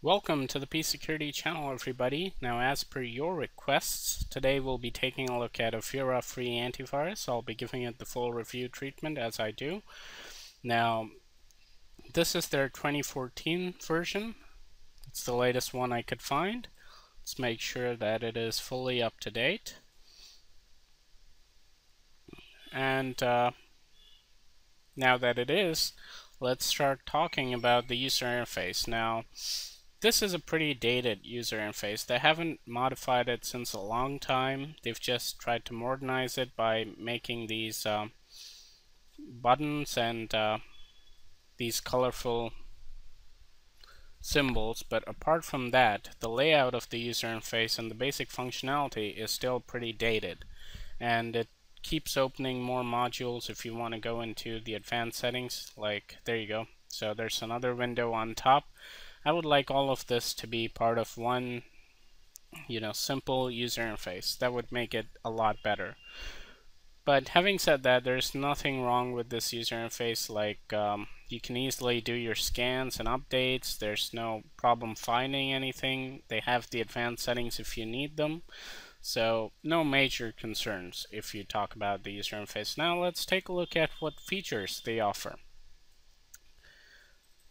Welcome to the P-Security channel, everybody. Now, as per your requests, today we'll be taking a look at Avira free antivirus. I'll be giving it the full review treatment as I do. Now, this is their 2014 version. It's the latest one I could find. Let's make sure that it is fully up to date. And now that it is, let's start talking about the user interface. Now, this is a pretty dated user interface. They haven't modified it since a long time. They've just tried to modernize it by making these buttons and these colorful symbols. But apart from that, the layout of the user interface and the basic functionality is still pretty dated. And it keeps opening more modules if you want to go into the advanced settings. Like, there you go. So there's another window on top. I would like all of this to be part of one, simple user interface. That would make it a lot better. But having said that, there's nothing wrong with this user interface. Like, you can easily do your scans and updates. There's no problem finding anything. They have the advanced settings if you need them. So no major concerns if you talk about the user interface. Now let's take a look at what features they offer.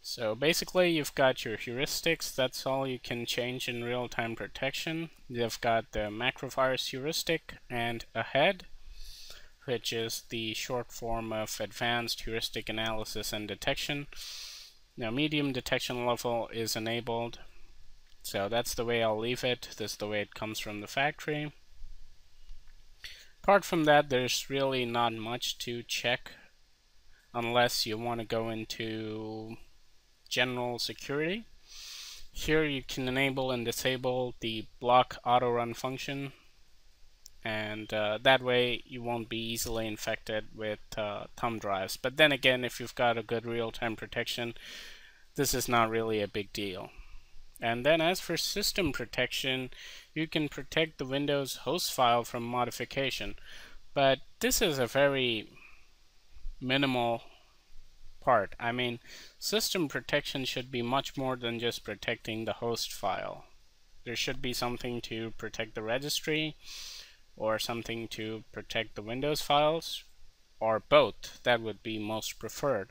So basically, you've got your heuristics. That's all you can change in real-time protection. You've got the macrovirus heuristic and AHEAD, which is the short form of Advanced Heuristic Analysis and Detection. Now, medium detection level is enabled. So that's the way I'll leave it. This is the way it comes from the factory. Apart from that, there's really not much to check unless you want to go into general security. Here you can enable and disable the block auto run function, and that way you won't be easily infected with thumb drives. But then again, if you've got a good real-time protection, this is not really a big deal. And then as for system protection, you can protect the Windows host file from modification, but this is a very minimal part. I mean, system protection should be much more than just protecting the host file. There should be something to protect the registry, or something to protect the Windows files, or both. That would be most preferred.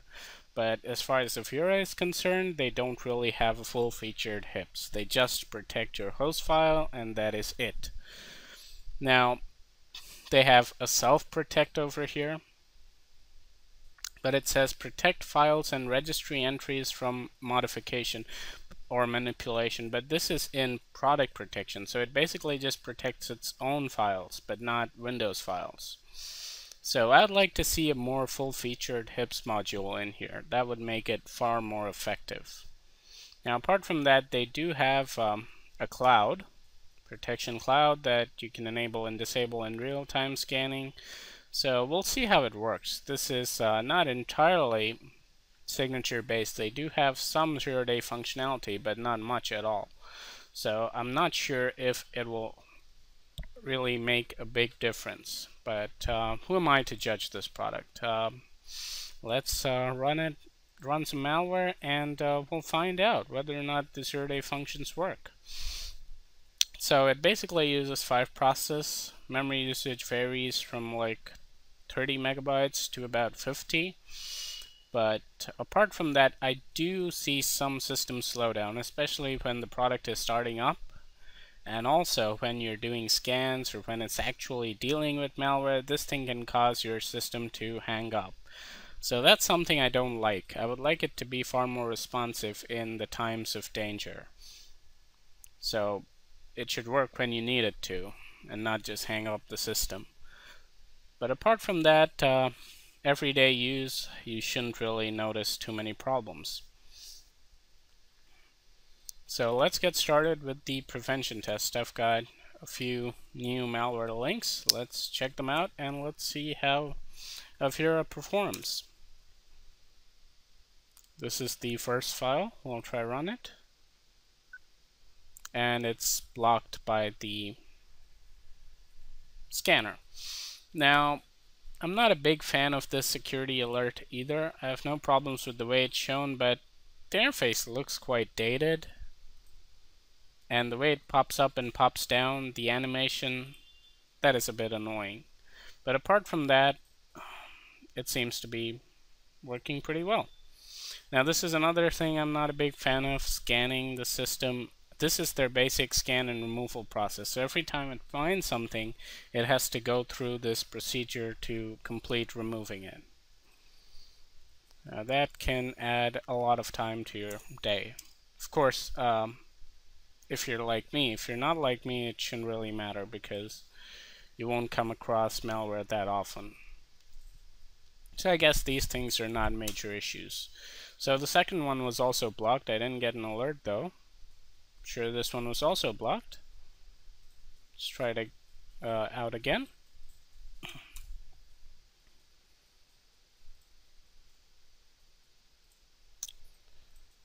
But as far as Avira is concerned, they don't really have a full-featured HIPS. They just protect your host file, and that is it. Now, they have a self-protect over here, but it says protect files and registry entries from modification or manipulation, but this is in product protection, so it basically just protects its own files, but not Windows files. So I'd like to see a more full-featured HIPS module in here. That would make it far more effective. Now, apart from that, they do have a cloud, protection cloud, that you can enable and disable in real-time scanning. So we'll see how it works. This is not entirely signature based. They do have some zero-day functionality, but not much at all. So I'm not sure if it will really make a big difference. But who am I to judge this product? Let's run some malware, and we'll find out whether or not the zero-day functions work. So it basically uses 5 processes. Memory usage varies from like 30 megabytes to about 50. But apart from that, I do see some system slowdown, especially when the product is starting up, and also when you're doing scans or when it's actually dealing with malware. This thing can cause your system to hang up. So that's something I don't like. I would like it to be far more responsive in the times of danger. So it should work when you need it to, and not just hang up the system. But apart from that, everyday use, you shouldn't really notice too many problems. So let's get started with the prevention test. I've got a few new malware links. Let's check them out, and let's see how Avira performs. This is the first file. We'll try run it. And it's blocked by the scanner. Now, I'm not a big fan of this security alert either. I have no problems with the way it's shown, but the interface looks quite dated. and the way it pops up and pops down, the animation, that is a bit annoying. But apart from that, it seems to be working pretty well. Now this is another thing I'm not a big fan of, scanning the system. This is their basic scan and removal process. So every time it finds something, it has to go through this procedure to complete removing it. That can add a lot of time to your day. Of course, if you're like me. If you're not like me, it shouldn't really matter because you won't come across malware that often. So I guess these things are not major issues. So the second one was also blocked. I didn't get an alert though. I'm sure this one was also blocked. Let's try it out again.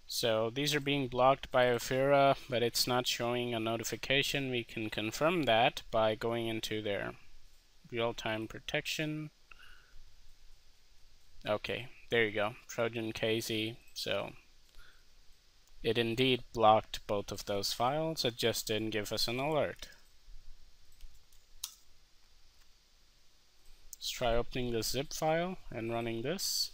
So these are being blocked by Avira, but it's not showing a notification. We can confirm that by going into their real-time protection. Okay, there you go, Trojan KZ. So it indeed blocked both of those files, it just didn't give us an alert. Let's try opening the zip file and running this.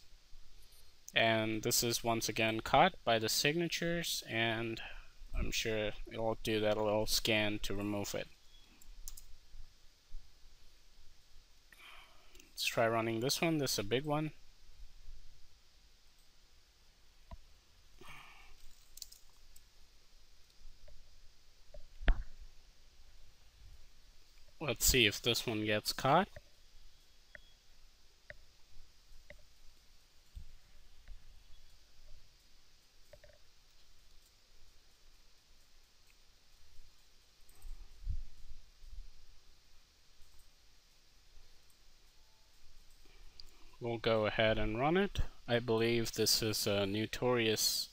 And this is once again caught by the signatures, and I'm sure it'll do that little scan to remove it. Let's try running this one. This is a big one. Let's see if this one gets caught. We'll go ahead and run it. I believe this is a notorious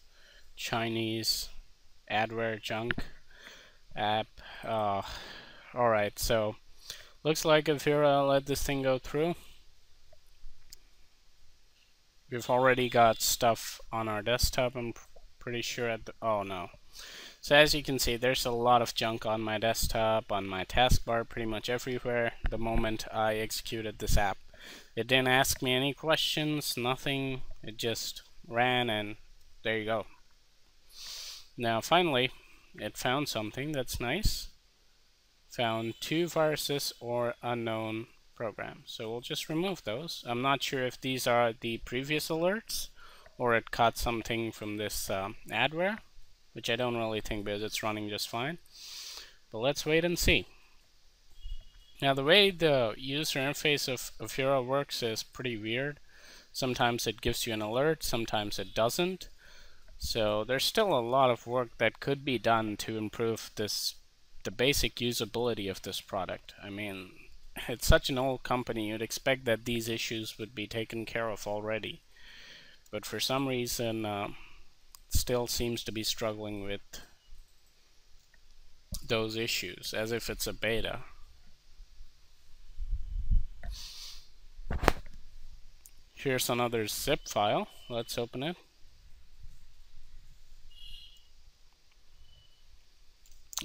Chinese adware junk app. Alright, so looks like Avira let this thing go through. We've already got stuff on our desktop, I'm pretty sure at the, oh no. So as you can see, there's a lot of junk on my desktop, on my taskbar, pretty much everywhere the moment I executed this app. It didn't ask me any questions, nothing, it just ran and there you go. Now finally, it found something that's nice. Found 2 viruses or unknown programs. So we'll just remove those. I'm not sure if these are the previous alerts or it caught something from this adware, which I don't really think because it's running just fine. But let's wait and see. Now the way the user interface of Avira works is pretty weird. Sometimes it gives you an alert, sometimes it doesn't. So there's still a lot of work that could be done to improve the basic usability of this product. I mean, it's such an old company, you'd expect that these issues would be taken care of already. But for some reason, it still seems to be struggling with those issues, as if it's a beta. Here's another zip file. Let's open it.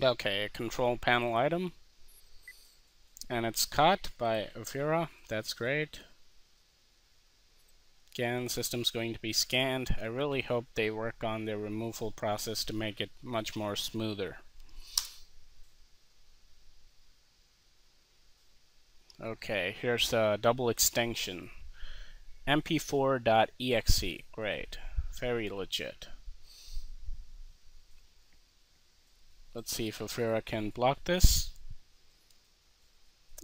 Okay, a control panel item. And it's caught by Avira. That's great. Again, system's going to be scanned. I really hope they work on their removal process to make it much more smoother. Okay, here's a double extension. mp4.exe. Great. Very legit. Let's see if Avira can block this.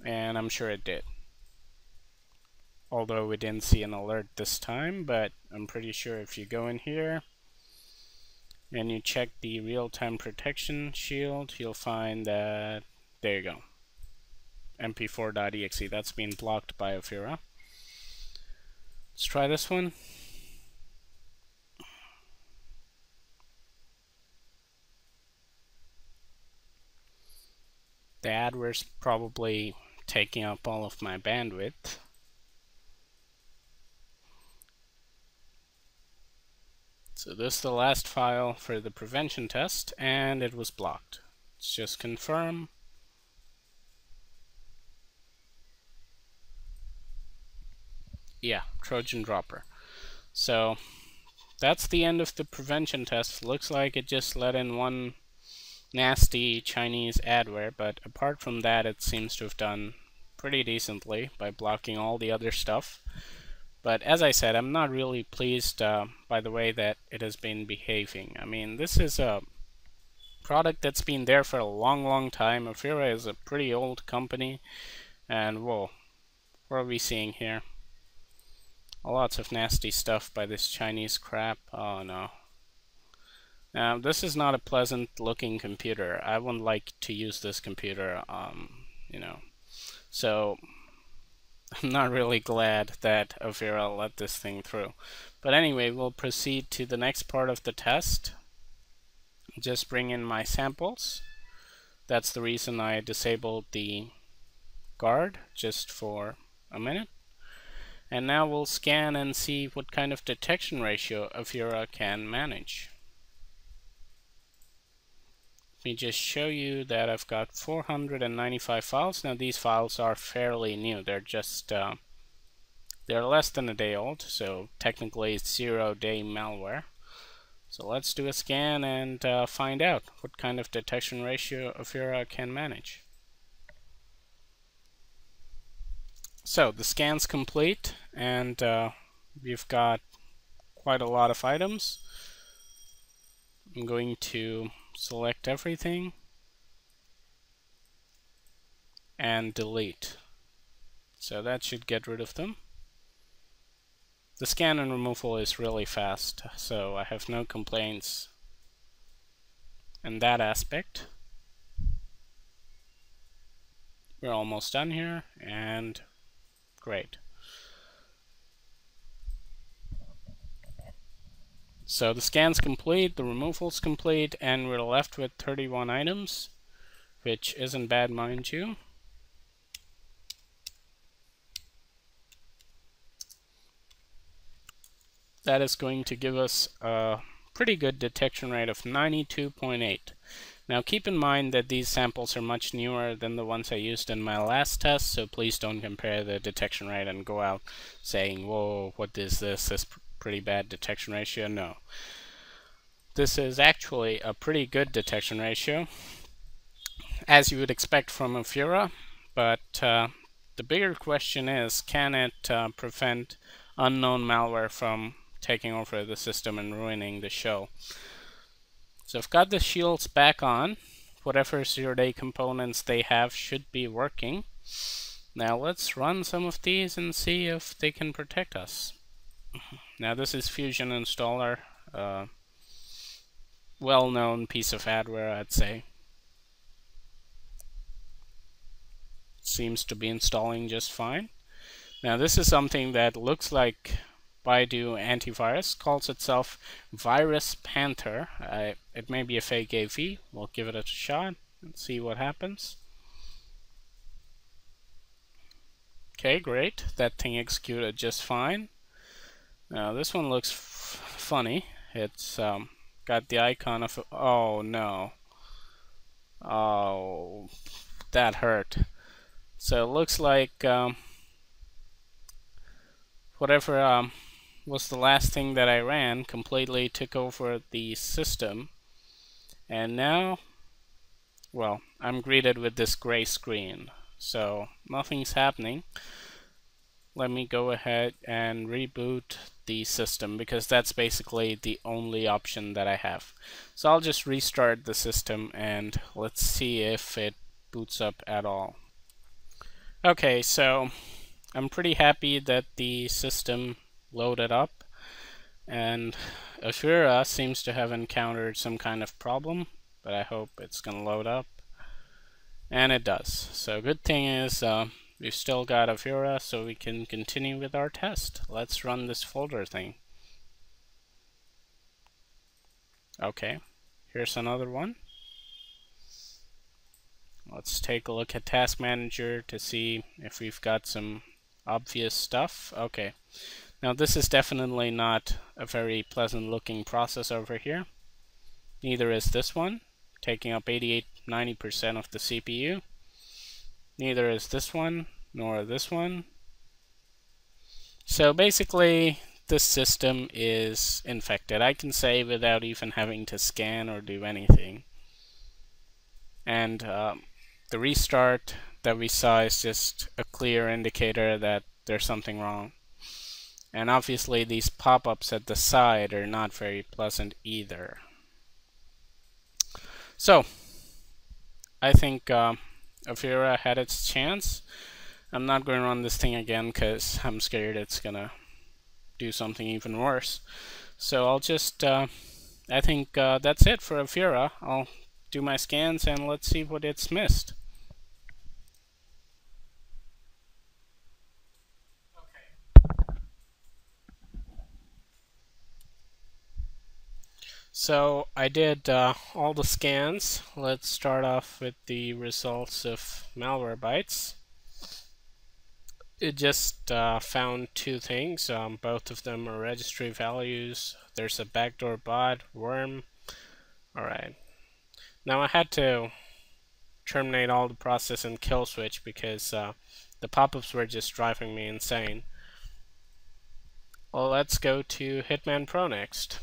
And I'm sure it did. Although we didn't see an alert this time, but I'm pretty sure if you go in here and you check the real-time protection shield, you'll find that, there you go, mp4.exe, that's been blocked by Avira. Let's try this one. The adware's probably taking up all of my bandwidth. So this is the last file for the prevention test, and it was blocked. Let's just confirm. Yeah, Trojan dropper. So that's the end of the prevention test. Looks like it just let in one nasty Chinese adware, but apart from that, it seems to have done pretty decently by blocking all the other stuff. But as I said, I'm not really pleased by the way that it has been behaving. I mean, this is a product that's been there for a long time. Avira is a pretty old company, and whoa, what are we seeing here? Lots of nasty stuff by this Chinese crap. Oh no. This is not a pleasant looking computer. I wouldn't like to use this computer, you know. So I'm not really glad that Avira let this thing through. But anyway, we'll proceed to the next part of the test. Just bring in my samples. That's the reason I disabled the guard just for a minute. And now we'll scan and see what kind of detection ratio Avira can manage. Let me just show you that I've got 495 files. Now these files are fairly new. They're just they're less than a day old, so technically it's 0-day malware. So let's do a scan and find out what kind of detection ratio Avira can manage. So the scan's complete, and we've got quite a lot of items. I'm going to select everything and delete. So that should get rid of them. The scan and removal is really fast, so I have no complaints in that aspect. We're almost done here, and great. So the scan's complete, the removal's complete, and we're left with 31 items, which isn't bad, mind you. That is going to give us a pretty good detection rate of 92.8. Now keep in mind that these samples are much newer than the ones I used in my last test, so please don't compare the detection rate and go out saying, whoa, what is this? This pretty bad detection ratio. No. This is actually a pretty good detection ratio, as you would expect from Avira, but the bigger question is, can it prevent unknown malware from taking over the system and ruining the show? So I've got the shields back on. Whatever 0-day components they have should be working. Now let's run some of these and see if they can protect us. Now this is Fusion Installer, well-known piece of adware, I'd say. Seems to be installing just fine. Now this is something that looks like Baidu Antivirus, calls itself Virus Panther. It may be a fake AV. We'll give it a shot and see what happens. Okay, great. That thing executed just fine. Now this one looks funny. It's got the icon of, oh no. Oh, that hurt. So it looks like whatever was the last thing that I ran completely took over the system, and now, well, I'm greeted with this gray screen, so nothing's happening. Let me go ahead and reboot the system, because that's basically the only option that I have. So I'll just restart the system and let's see if it boots up at all. Okay, so I'm pretty happy that the system loaded up, and Avira seems to have encountered some kind of problem, but I hope it's gonna load up, and it does. So good thing is we've still got Avira, so we can continue with our test. Let's run this folder thing. Okay, here's another one. Let's take a look at Task Manager to see if we've got some obvious stuff. Okay, now this is definitely not a very pleasant looking process over here. Neither is this one, taking up 88 90% of the CPU. Neither is this one, nor this one. So basically, this system is infected. I can say without even having to scan or do anything. And the restart that we saw is just a clear indicator that there's something wrong. And obviously these pop-ups at the side are not very pleasant either. So I think Avira had its chance. I'm not going to run this thing again because I'm scared it's gonna do something even worse. So I'll just I think that's it for Avira. I'll do my scans and let's see what it's missed. So I did all the scans. Let's start off with the results of Malwarebytes. It just found two things. Both of them are registry values. There's a backdoor bot, worm. Alright. Now I had to terminate all the process and kill switch because the pop-ups were just driving me insane. Well, let's go to Hitman Pro next.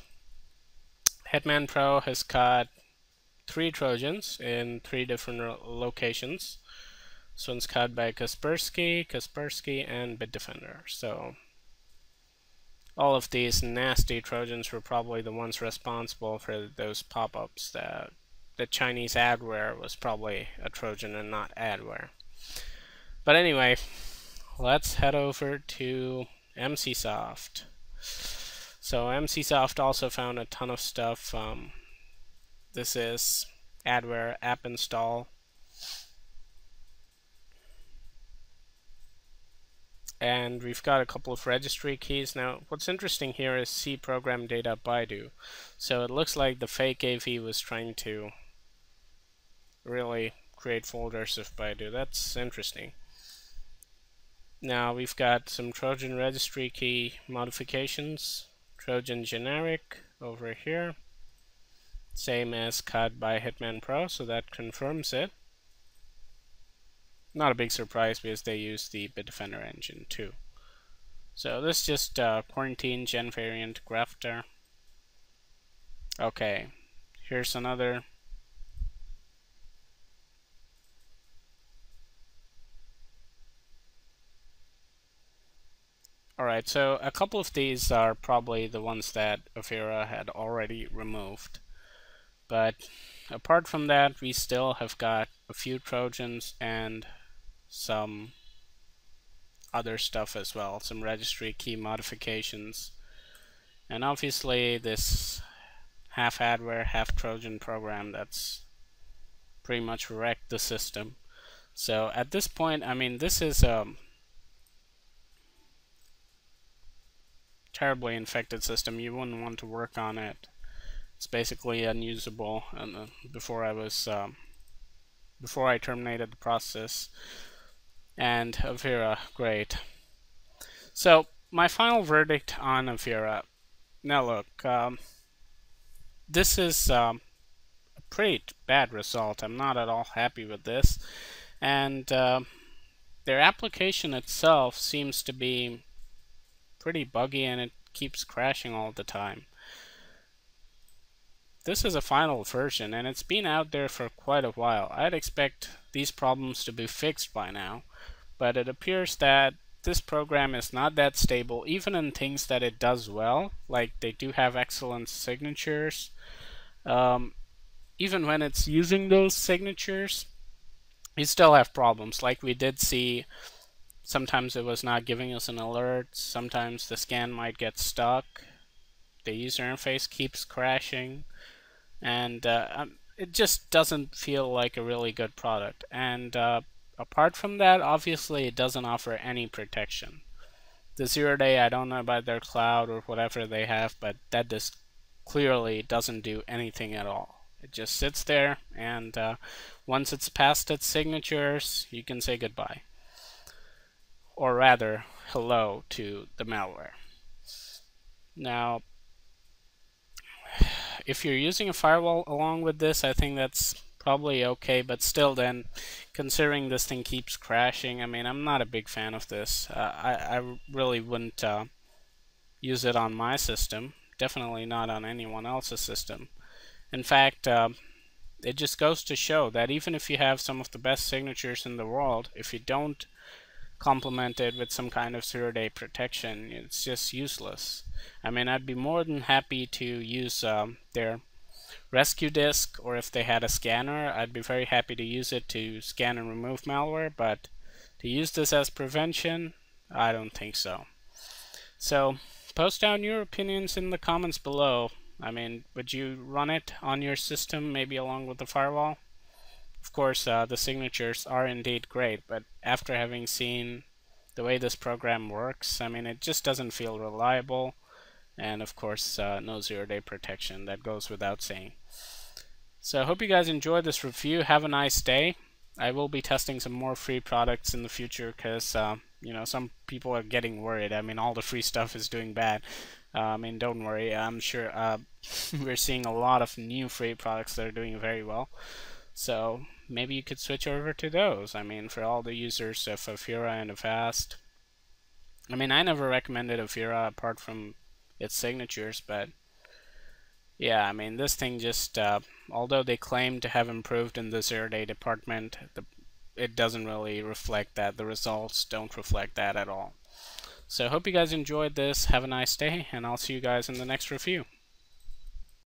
Hitman Pro has caught 3 Trojans in 3 different locations. This one's caught by Kaspersky, and Bitdefender. So all of these nasty Trojans were probably the ones responsible for those pop-ups. That the Chinese adware was probably a Trojan and not adware. But anyway, let's head over to MCSoft. So MCSoft also found a ton of stuff. This is adware app install. And we've got a couple of registry keys. Now, what's interesting here is C program data Baidu. So it looks like the fake AV was trying to really create folders of Baidu. That's interesting. Now we've got some Trojan registry key modifications. Trojan generic over here. Same as caught by Hitman Pro, so that confirms it. Not a big surprise because they use the Bitdefender engine too. So this is just quarantine gen variant grafter. Okay, here's another. Alright, so a couple of these are probably the ones that Avira had already removed. But apart from that, we still have got a few Trojans and some other stuff as well, some registry key modifications, and obviously this half adware, half Trojan program that's pretty much wrecked the system. So at this point, I mean, this is a terribly infected system. You wouldn't want to work on it. It's basically unusable. And before I terminated the process. And Avira, great. So my final verdict on Avira. Now look, this is a pretty bad result. I'm not at all happy with this, and their application itself seems to be pretty buggy and it keeps crashing all the time. This is a final version and it's been out there for quite a while. I'd expect these problems to be fixed by now, but it appears that this program is not that stable even in things that it does well, like they do have excellent signatures. Even when it's using those signatures, you still have problems. Like we did see, sometimes it was not giving us an alert, sometimes the scan might get stuck, the user interface keeps crashing, and it just doesn't feel like a really good product. And apart from that, obviously it doesn't offer any protection. The 0 day, I don't know about their cloud or whatever they have, but that just clearly doesn't do anything at all. It just sits there, and once it's past its signatures, you can say goodbye. Or rather, hello to the malware. Now, if you're using a firewall along with this, I think that's probably okay, but still then, considering this thing keeps crashing, I mean, I'm not a big fan of this. I really wouldn't use it on my system. Definitely not on anyone else's system. In fact, it just goes to show that even if you have some of the best signatures in the world, if you don't complement it with some kind of zero-day protection, it's just useless. I mean, I'd be more than happy to use their rescue disk, or if they had a scanner, I'd be very happy to use it to scan and remove malware, but to use this as prevention, I don't think so. So post down your opinions in the comments below. I mean, would you run it on your system, maybe along with the firewall? Of course, the signatures are indeed great, but after having seen the way this program works, I mean, it just doesn't feel reliable. And of course, no zero-day protection. That goes without saying. So I hope you guys enjoyed this review. Have a nice day. I will be testing some more free products in the future because, you know, some people are getting worried. I mean, all the free stuff is doing bad. I mean, don't worry. I'm sure we're seeing a lot of new free products that are doing very well. So maybe you could switch over to those. I mean, for all the users of Avira and Avast. I mean, I never recommended Avira apart from its signatures, but yeah, I mean, this thing just, although they claim to have improved in the zero-day department, it doesn't really reflect that. The results don't reflect that at all. So I hope you guys enjoyed this. Have a nice day, and I'll see you guys in the next review.